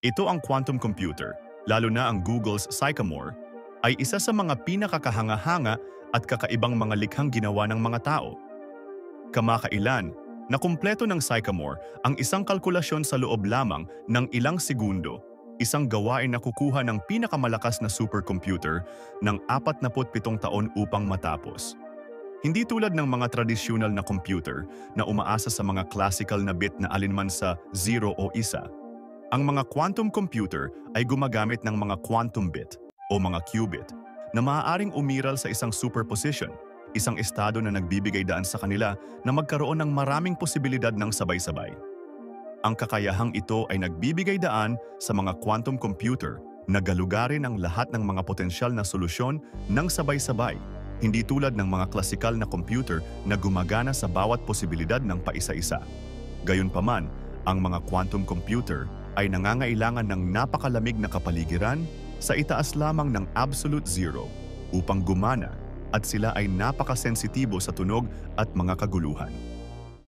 Ito ang quantum computer, lalo na ang Google's Sycamore, ay isa sa mga pinakakahanga-hanga at kakaibang mga likhang ginawa ng mga tao. Kamakailan, nakumpleto ng Sycamore ang isang kalkulasyon sa loob lamang ng ilang segundo, isang gawain na kukuha ng pinakamalakas na supercomputer ng 47 taon upang matapos. Hindi tulad ng mga tradisyonal na computer na umaasa sa mga classical na bit na alinman sa 0 o 1. Ang mga quantum computer ay gumagamit ng mga quantum bit o mga qubit na maaaring umiral sa isang superposition, isang estado na nagbibigay daan sa kanila na magkaroon ng maraming posibilidad ng sabay-sabay. Ang kakayahang ito ay nagbibigay daan sa mga quantum computer na galugarin ang lahat ng mga potensyal na solusyon ng sabay-sabay, hindi tulad ng mga klasikal na computer na gumagana sa bawat posibilidad ng paisa-isa. Gayunpaman, ang mga quantum computer ay nangangailangan ng napakalamig na kapaligiran sa itaas lamang ng absolute zero upang gumana, at sila ay napakasensitibo sa tunog at mga kaguluhan.